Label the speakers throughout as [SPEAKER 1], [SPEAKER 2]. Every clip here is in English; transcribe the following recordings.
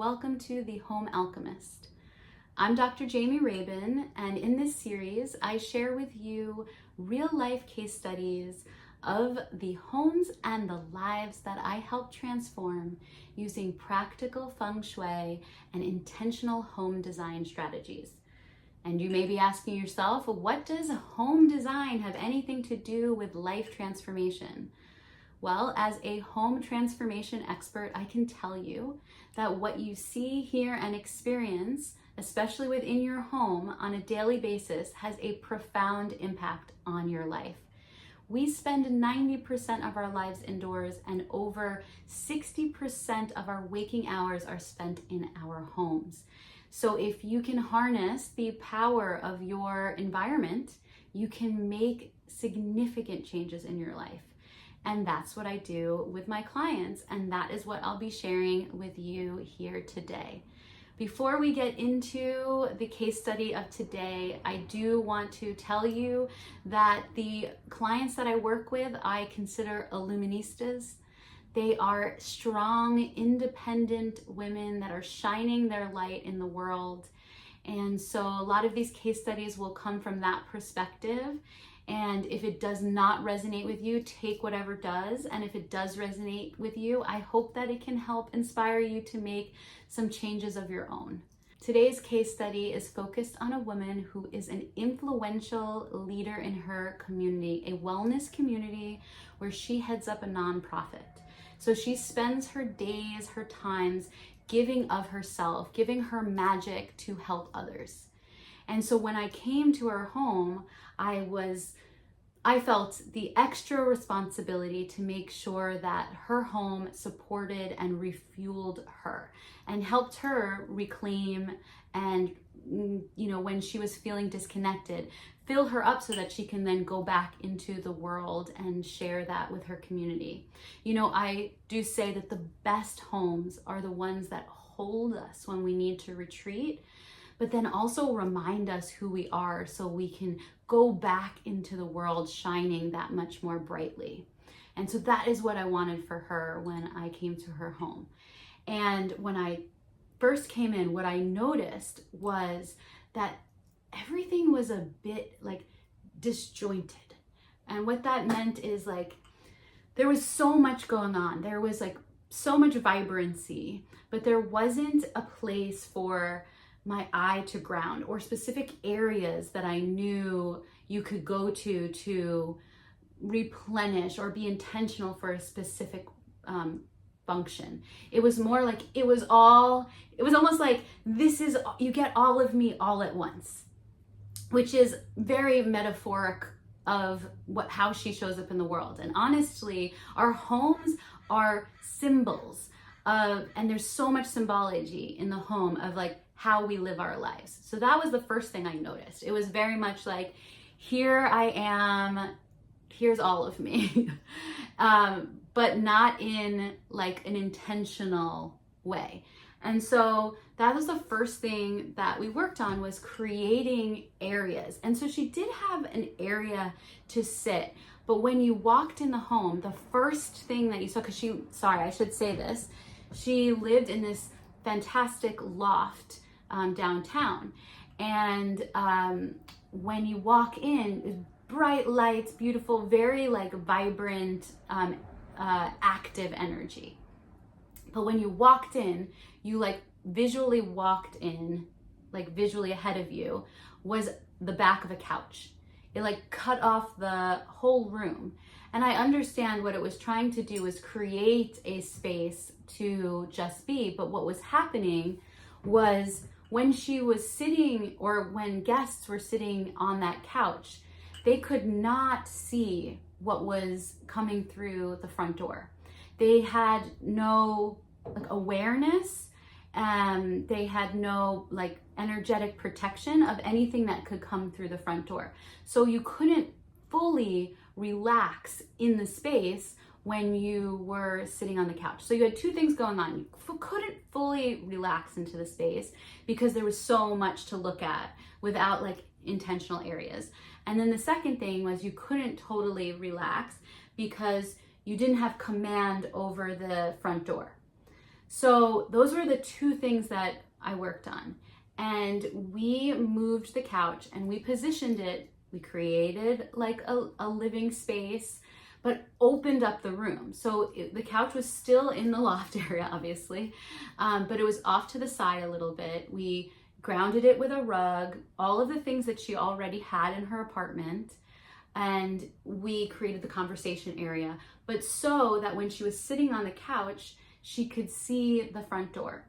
[SPEAKER 1] welcome to the Home Alchemist. I'm Dr. Jaime Rabin, and in this series, I share with you real-life case studies of the homes and the lives that I help transform using practical Feng Shui and intentional home design strategies. And you may be asking yourself, what does home design have anything to do with life transformation? Well, as a home transformation expert, I can tell you that what you see, hear, and experience, especially within your home on a daily basis, has a profound impact on your life. We spend 90% of our lives indoors, and over 60% of our waking hours are spent in our homes. So if you can harness the power of your environment, you can make significant changes in your life. And that's what I do with my clients, and that is what I'll be sharing with you here today. Before we get into the case study of today, I do want to tell you that the clients that I work with, I consider illuministas. They are strong, independent women that are shining their light in the world. And so a lot of these case studies will come from that perspective. And if it does not resonate with you, take whatever does. And if it does resonate with you, I hope that it can help inspire you to make some changes of your own. Today's case study is focused on a woman who is an influential leader in her community, a wellness community where she heads up a nonprofit. So she spends her days, her times giving of herself, giving her magic to help others. And so when I came to her home, I felt the extra responsibility to make sure that her home supported and refueled her and helped her reclaim and, when she was feeling disconnected, fill her up so that she can then go back into the world and share that with her community. I do say that the best homes are the ones that hold us when we need to retreat, but then also remind us who we are so we can go back into the world shining that much more brightly. And so that is what I wanted for her when I came to her home. And when I first came in, what I noticed was that everything was a bit disjointed. And what that meant is there was so much going on. There was so much vibrancy, but there wasn't a place for my eye to ground or specific areas that I knew you could go to replenish or be intentional for a specific function. It was more it was almost like you get all of me all at once, which is very metaphoric of how she shows up in the world. And honestly, our homes are symbols of, and there's so much symbology in the home of how we live our lives. So that was the first thing I noticed. It was very much here I am, here's all of me, but not in an intentional way. And so that was the first thing that we worked on, was creating areas. And so she did have an area to sit, but when you walked in the home, the first thing that you saw, I should say this, she lived in this fantastic loft downtown. And when you walk in, bright lights, beautiful, very vibrant, active energy. But when you walked in, you visually walked in, visually ahead of you was the back of a couch. It cut off the whole room. And I understand what it was trying to do was create a space to just be. But what was happening was when she was sitting, or when guests were sitting on that couch, they could not see what was coming through the front door. They had no awareness, and they had no energetic protection of anything that could come through the front door. So you couldn't fully relax in the space when you were sitting on the couch. So you had two things going on. You couldn't fully relax into the space because there was so much to look at without intentional areas. And then the second thing was you couldn't totally relax because you didn't have command over the front door. So those were the two things that I worked on. And we moved the couch and we positioned it. We created like a living space, but opened up the room. So the couch was still in the loft area, obviously, but it was off to the side a little bit. We grounded it with a rug, all of the things that she already had in her apartment, and we created the conversation area, but so that when she was sitting on the couch, she could see the front door.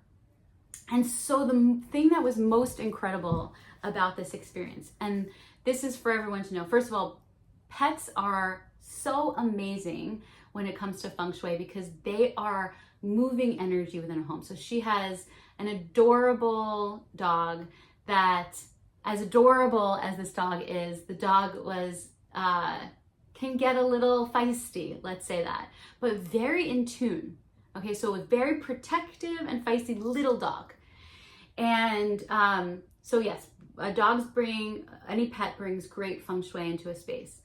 [SPEAKER 1] And so the thing that was most incredible about this experience, and this is for everyone to know, first of all, pets are so amazing when it comes to Feng Shui because they are moving energy within a home. So she has an adorable dog that, as adorable as this dog is, the dog was can get a little feisty, let's say that, but very in tune. Okay, so a very protective and feisty little dog. And so yes, any pet brings great Feng Shui into a space.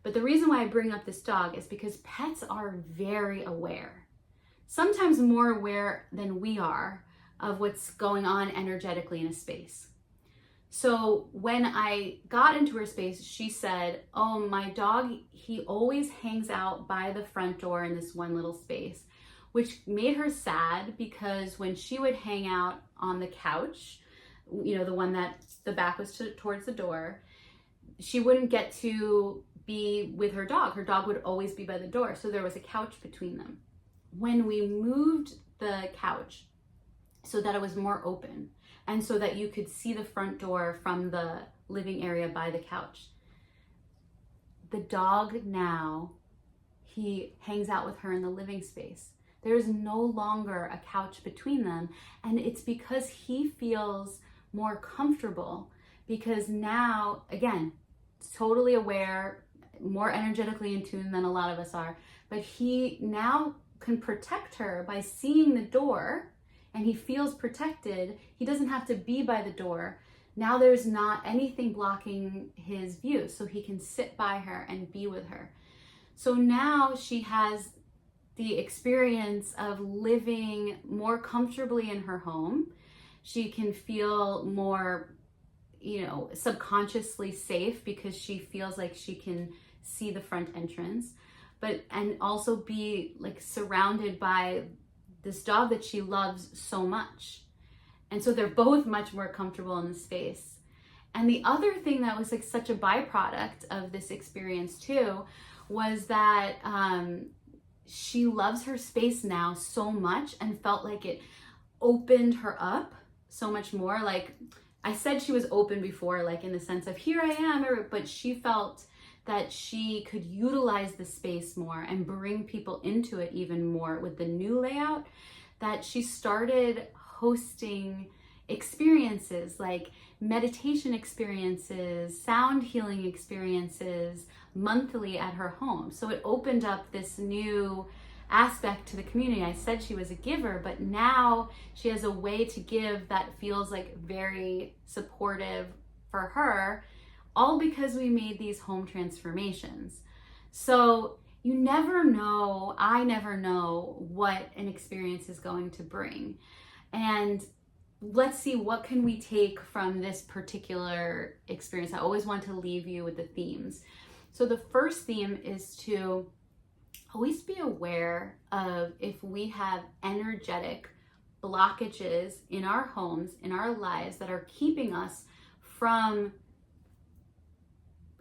[SPEAKER 1] But the reason why I bring up this dog is because pets are very aware, sometimes more aware than we are of what's going on energetically in a space. So when I got into her space, she said, oh, my dog, he always hangs out by the front door in this one little space, which made her sad because when she would hang out on the couch, you know, the one that the back was towards the door, she wouldn't get to be with her dog. Her dog would always be by the door. So there was a couch between them. When we moved the couch so that it was more open and so that you could see the front door from the living area by the couch, the dog now, he hangs out with her in the living space. There's no longer a couch between them. And it's because he feels more comfortable because now, again, totally aware, more energetically in tune than a lot of us are, but he now can protect her by seeing the door and he feels protected. He doesn't have to be by the door. Now there's not anything blocking his view, so he can sit by her and be with her. So now she has the experience of living more comfortably in her home. She can feel more, you know, subconsciously safe because she feels like she can see the front entrance, and also be like surrounded by this dog that she loves so much. And so they're both much more comfortable in the space. And the other thing that was like such a byproduct of this experience too was that she loves her space now so much and felt like it opened her up so much more. Like I said, she was open before, like in the sense of here I am, but she felt that she could utilize the space more and bring people into it even more with the new layout, that she started hosting experiences like meditation experiences, sound healing experiences monthly at her home. So it opened up this new aspect to the community. I said she was a giver, but now she has a way to give that feels like very supportive for her, all because we made these home transformations. So you never know, I never know what an experience is going to bring. And let's see, what can we take from this particular experience? I always want to leave you with the themes. So the first theme is to always be aware of if we have energetic blockages in our homes, in our lives that are keeping us from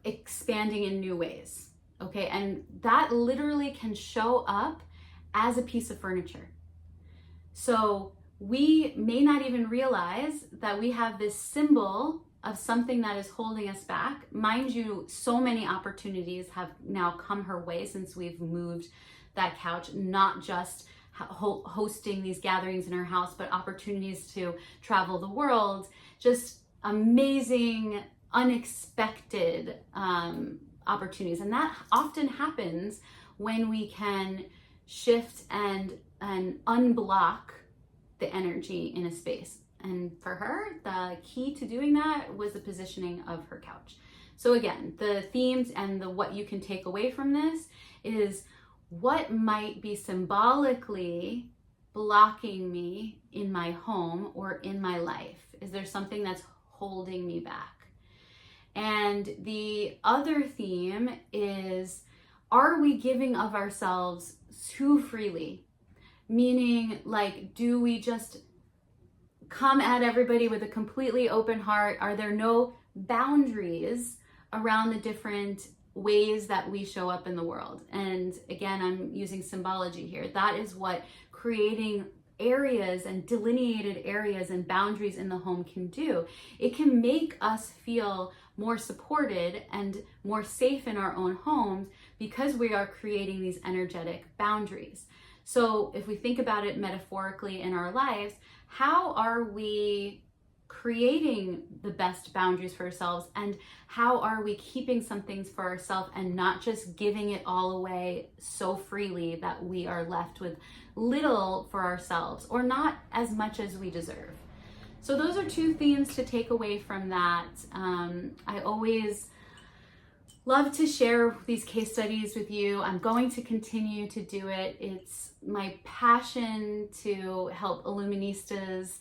[SPEAKER 1] expanding in new ways, okay? And that literally can show up as a piece of furniture. So we may not even realize that we have this symbol of something that is holding us back. Mind you, so many opportunities have now come her way since we've moved that couch, not just hosting these gatherings in her house, but opportunities to travel the world, just amazing, unexpected opportunities. And that often happens when we can shift and unblock the energy in a space. And for her, the key to doing that was the positioning of her couch. So again, the themes and what you can take away from this is what might be symbolically blocking me in my home or in my life? Is there something that's holding me back? And the other theme is, are we giving of ourselves too freely? Meaning, like, do we just come at everybody with a completely open heart? Are there no boundaries around the different ways that we show up in the world? And again, I'm using symbology here. That is what creating areas and delineated areas and boundaries in the home can do. It can make us feel more supported and more safe in our own homes because we are creating these energetic boundaries. So if we think about it metaphorically in our lives, how are we creating the best boundaries for ourselves, and how are we keeping some things for ourselves and not just giving it all away so freely that we are left with little for ourselves or not as much as we deserve? So those are two themes to take away from that. I always love to share these case studies with you. I'm going to continue to do it. It's my passion to help Illuministas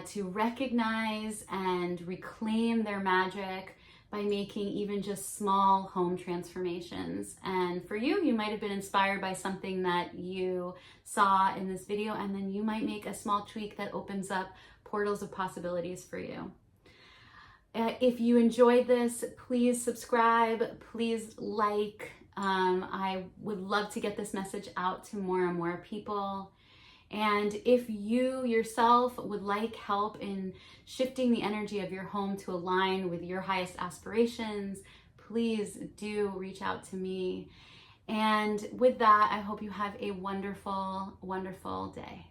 [SPEAKER 1] to recognize and reclaim their magic by making even just small home transformations. And for you, you might have been inspired by something that you saw in this video, and then you might make a small tweak that opens up portals of possibilities for you. If you enjoyed this, please subscribe, please like. I would love to get this message out to more and more people. And if you yourself would like help in shifting the energy of your home to align with your highest aspirations, please do reach out to me. And with that, I hope you have a wonderful, wonderful day.